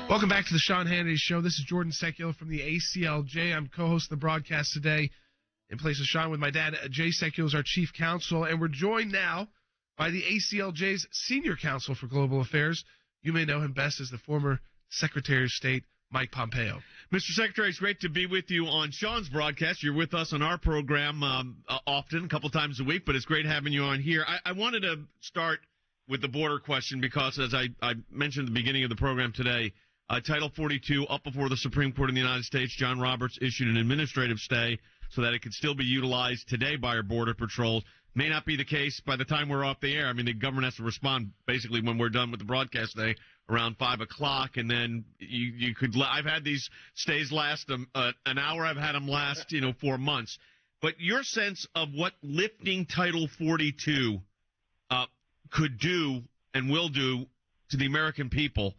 Welcome back to the Sean Hannity Show. This is Jordan Secular from the ACLJ. I'm co-host of the broadcast today in place of Sean with my dad. Jay Secular is our chief counsel, and we're joined now by the ACLJ's senior counsel for global affairs. You may know him best as the former Secretary of State, Mike Pompeo. Mr. Secretary, it's great to be with you on Sean's broadcast. You're with us on our program often, a couple times a week, but it's great having you on here. I wanted to start with the border question because, as I mentioned at the beginning of the program today, Title 42, up before the Supreme Court in the United States, John Roberts issued an administrative stay so that it could still be utilized today by our Border Patrol. May not be the case by the time we're off the air. I mean, the government has to respond basically when we're done with the broadcast today around 5 o'clock, and then you could. I've had these stays last an hour. I've had them last 4 months. But your sense of what lifting Title 42 could do and will do to the American people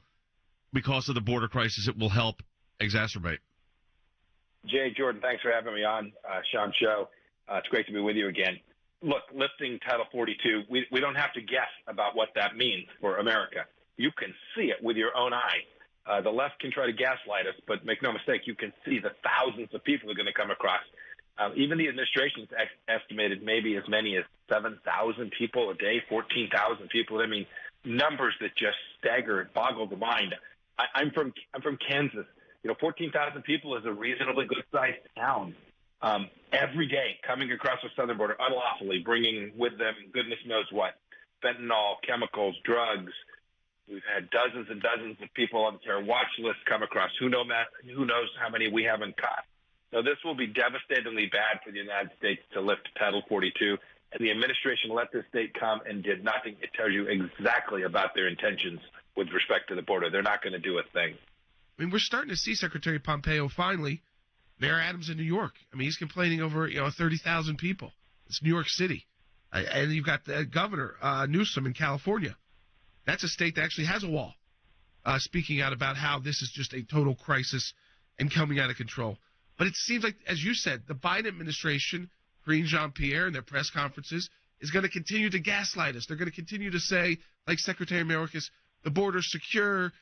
because of the border crisis, it will help exacerbate. Jay, Jordan, thanks for having me on Sean's show. It's great to be with you again. Look, lifting Title 42, we don't have to guess about what that means for America. You can see it with your own eye. The left can try to gaslight us, but make no mistake, you can see the thousands of people who are going to come across. Even the administration's estimated maybe as many as 7,000 people a day, 14,000 people. I mean, numbers that just stagger and boggle the mind. I'm from Kansas. 14,000 people is a reasonably good-sized town. Every day coming across the southern border unlawfully, bringing with them goodness knows what, fentanyl, chemicals, drugs. We've had dozens and dozens of people on the terror watch list come across. Who knows how many we haven't caught. So this will be devastatingly bad for the United States to lift Title 42. And the administration let this date come and did nothing. It tells you exactly about their intentions with respect to the border. They're not going to do a thing. I mean, we're starting to see Secretary Pompeo finally. Mayor Adams in New York. I mean, he's complaining over 30,000 people. It's New York City, and you've got the governor Newsom in California. That's a state that actually has a wall. Speaking out about how this is just a total crisis and coming out of control. But it seems like, as you said, the Biden administration, Karine Jean-Pierre, in their press conferences, is going to continue to gaslight us. They're going to continue to say, like Secretary Mayorkas, the border's secure.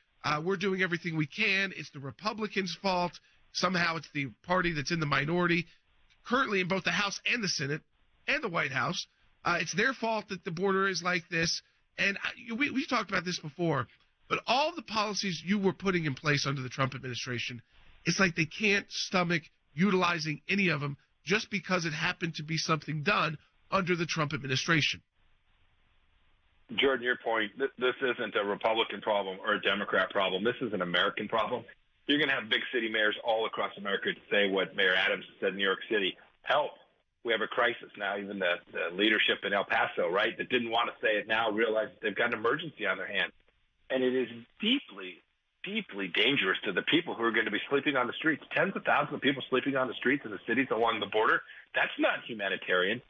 We're doing everything we can. It's the Republicans' fault. Somehow it's the party that's in the minority, currently in both the House and the Senate and the White House. It's their fault that the border is like this. And we talked about this before, but all the policies you were putting in place under the Trump administration, it's like they can't stomach utilizing any of them just because it happened to be something done under the Trump administration. Jordan, your point, this isn't a Republican problem or a Democrat problem. This is an American problem. You're going to have big city mayors all across America to say what Mayor Adams said in New York City. Help. We have a crisis now. Even the leadership in El Paso, right, that didn't want to say it now realize they've got an emergency on their hands. And it is deeply, deeply dangerous to the people who are going to be sleeping on the streets. Tens of thousands of people sleeping on the streets in the cities along the border. That's not humanitarian.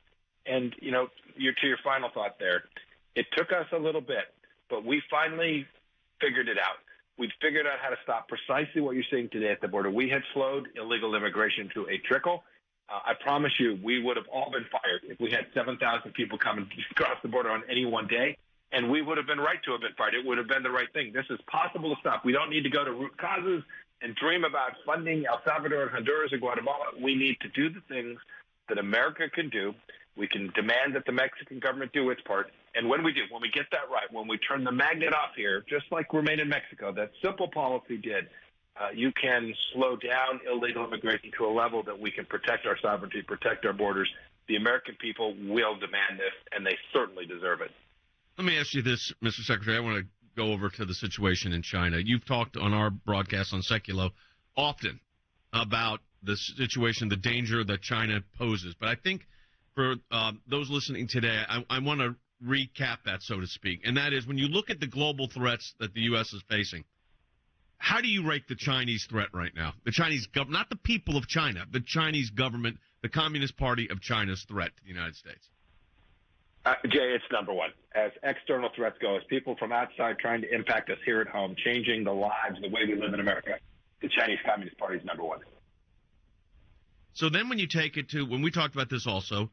And, to your final thought there, it took us a little bit, but we finally figured it out. We'd figured out how to stop precisely what you're seeing today at the border. We had slowed illegal immigration to a trickle. I promise you, we would have all been fired if we had 7,000 people coming across the border on any one day, and we would have been right to have been fired. It would have been the right thing. This is possible to stop. We don't need to go to root causes and dream about funding El Salvador and Honduras and Guatemala. We need to do the things that America can do. We can demand that the Mexican government do its part. And when we do, when we get that right, when we turn the magnet off here, just like Remain in Mexico, that simple policy did, you can slow down illegal immigration to a level that we can protect our sovereignty, protect our borders. The American people will demand this, and they certainly deserve it. Let me ask you this, Mr. Secretary. I want to go over to the situation in China. You've talked on our broadcast on Seculo often about the situation, the danger that China poses. But I think for those listening today, I want to recap that, so to speak. And that is, when you look at the global threats that the U.S. is facing, how do you rate the Chinese threat right now? The Chinese government, not the people of China, the Chinese government, the Communist Party of China's threat to the United States. Jay, it's number one. As external threats go, as people from outside trying to impact us here at home, changing the lives, the way we live in America, the Chinese Communist Party is number one. So then when you take it to, when we talked about this also,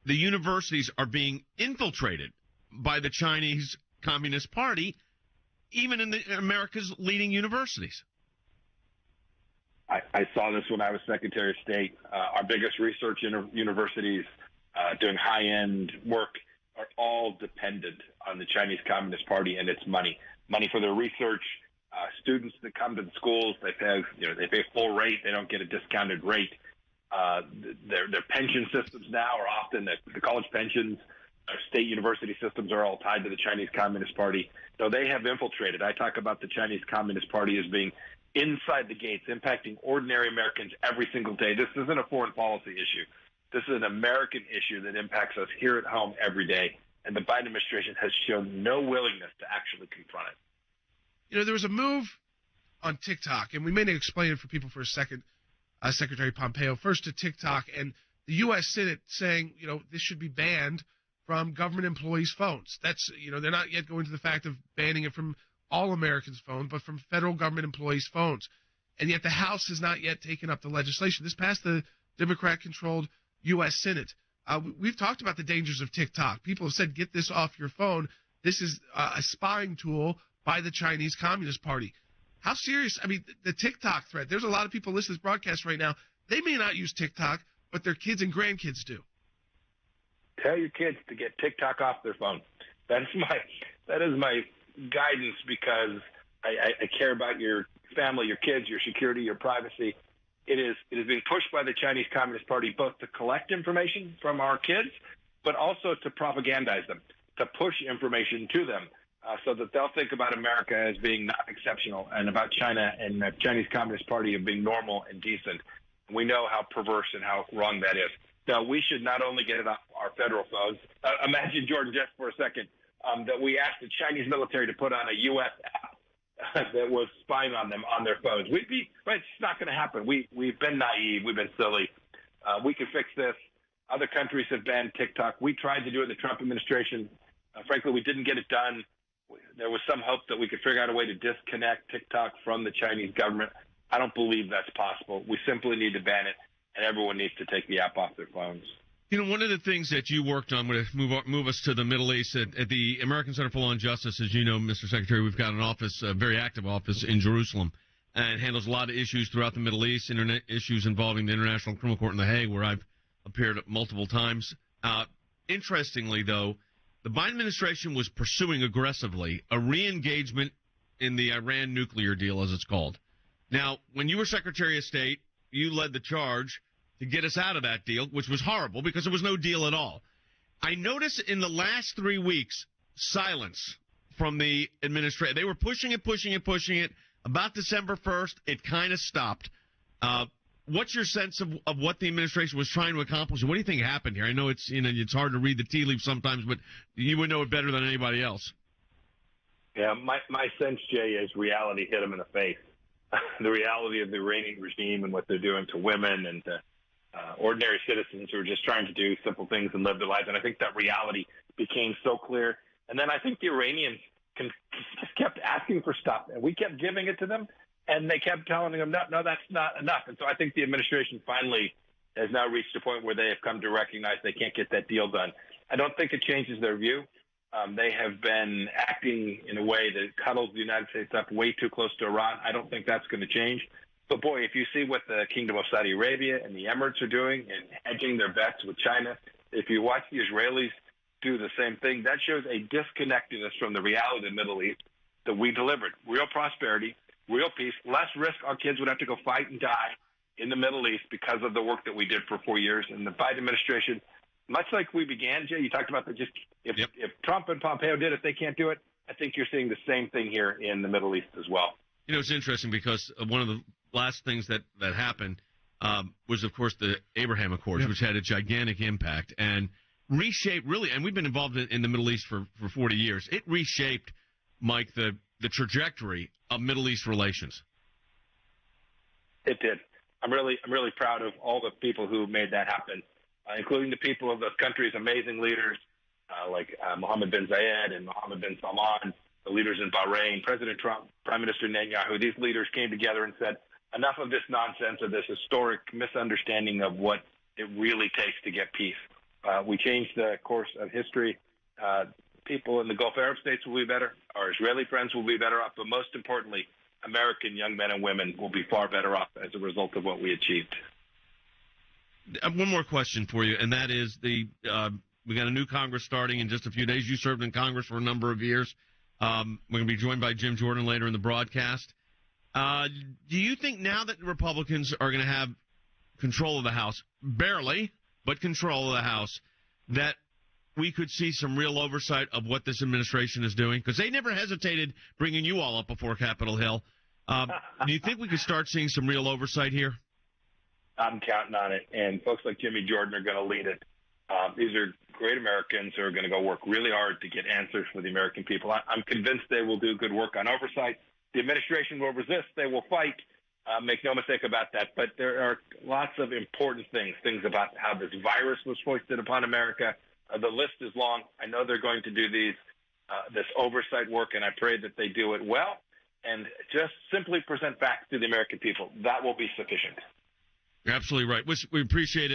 the universities are being infiltrated by the Chinese Communist Party. even in America's leading universities. I saw this when I was Secretary of State. Our biggest research universities doing high-end work are all dependent on the Chinese Communist Party and its money for their research. Students that come to the schools, they pay full rate. They don't get a discounted rate. Their pension systems now are often the college pensions. Our state university systems are all tied to the Chinese Communist Party. So they have infiltrated. I talk about the Chinese Communist Party as being inside the gates, impacting ordinary Americans every single day. This isn't a foreign policy issue. This is an American issue that impacts us here at home every day. And the Biden administration has shown no willingness to actually confront it. You know, there was a move on TikTok, and we may need to explain it for people for a second, Secretary Pompeo, first to TikTok, and the U.S. Senate saying, you know, this should be banned from government employees' phones. That's, you know, they're not yet going to the fact of banning it from all Americans' phones, but from federal government employees' phones. And yet the House has not yet taken up the legislation. This passed the Democrat-controlled U.S. Senate. We've talked about the dangers of TikTok. People have said, get this off your phone. This is a spying tool by the Chinese Communist Party. How serious? I mean, the TikTok threat, there's a lot of people listening to this broadcast right now. They may not use TikTok, but their kids and grandkids do. Tell your kids to get TikTok off their phone. That is my guidance, because I care about your family, your kids, your security, your privacy. It is being pushed by the Chinese Communist Party both to collect information from our kids, but also to propagandize them, to push information to them so that they'll think about America as being not exceptional and about China and the Chinese Communist Party as being normal and decent. And we know how perverse and how wrong that is. Now, we should not only get it off our federal phones. Imagine, Jordan, just for a second, that we asked the Chinese military to put on a U.S. app that was spying on them on their phones. But it's not going to happen. We've been naive. We've been silly. We can fix this. Other countries have banned TikTok. We tried to do it in the Trump administration. Frankly, we didn't get it done. There was some hope that we could figure out a way to disconnect TikTok from the Chinese government. I don't believe that's possible. We simply need to ban it, and everyone needs to take the app off their phones. You know, one of the things that you worked on, I'm going to move us to the Middle East, at the American Center for Law and Justice, as you know, Mr. Secretary, we've got an office, a very active office in Jerusalem, and handles a lot of issues throughout the Middle East, internet issues involving the International Criminal Court in The Hague, where I've appeared multiple times. Interestingly, though, the Biden administration was pursuing aggressively a re-engagement in the Iran nuclear deal, as it's called. Now, when you were Secretary of State, you led the charge to get us out of that deal, which was horrible because there was no deal at all. I noticed in the last 3 weeks, silence from the administration. They were pushing it. About December 1st, it kind of stopped. What's your sense of what the administration was trying to accomplish? What do you think happened here? I know it's hard to read the tea leaves sometimes, but you would know it better than anybody else. Yeah, my sense, Jay, is reality hit them in the face. The reality of the Iranian regime and what they're doing to women and to ordinary citizens who are just trying to do simple things and live their lives. And I think that reality became so clear. And then I think the Iranians just kept asking for stuff, and we kept giving it to them, and they kept telling them, no, that's not enough. And so I think the administration finally has now reached a point where they have come to recognize they can't get that deal done. I don't think it changes their view. They have been acting in a way that cuddles the United States up way too close to Iran. I don't think that's going to change. But, boy, if you see what the Kingdom of Saudi Arabia and the Emirates are doing and hedging their bets with China, if you watch the Israelis do the same thing, that shows a disconnectedness from the reality of the Middle East that we delivered. Real prosperity, real peace, less risk. Our kids would have to go fight and die in the Middle East because of the work that we did for 4 years. And the Biden administration, much like we began, Jay, you talked about if Trump and Pompeo did it, they can't do it. I think you're seeing the same thing here in the Middle East as well. You know, it's interesting because one of the last things that happened was, of course, the Abraham Accords, which had a gigantic impact and reshaped, really, and we've been involved in the Middle East for 40 years. It reshaped, Mike, the trajectory of Middle East relations. It did. I'm really proud of all the people who made that happen, including the people of those countries, amazing leaders like Mohammed bin Zayed and Mohammed bin Salman, the leaders in Bahrain, President Trump, Prime Minister Netanyahu. These leaders came together and said, enough of this nonsense, of this historic misunderstanding of what it really takes to get peace. We changed the course of history. People in the Gulf Arab states will be better. Our Israeli friends will be better off, but most importantly, American young men and women will be far better off as a result of what we achieved. One more question for you, and that is we got a new Congress starting in just a few days. You served in Congress for a number of years. We're going to be joined by Jim Jordan later in the broadcast. Do you think now that the Republicans are going to have control of the House, barely, but control of the House, that we could see some real oversight of what this administration is doing? Because they never hesitated bringing you all up before Capitol Hill. Do you think we could start seeing some real oversight here? I'm counting on it, and folks like Jimmy Jordan are going to lead it. These are great Americans who are going to go work really hard to get answers for the American people. I'm convinced they will do good work on oversight. The administration will resist. They will fight. Make no mistake about that. But there are lots of important things about how this virus was foisted upon America. The list is long. I know they're going to do this oversight work, and I pray that they do it well and just simply present facts to the American people. That will be sufficient. You're absolutely right. We appreciate it.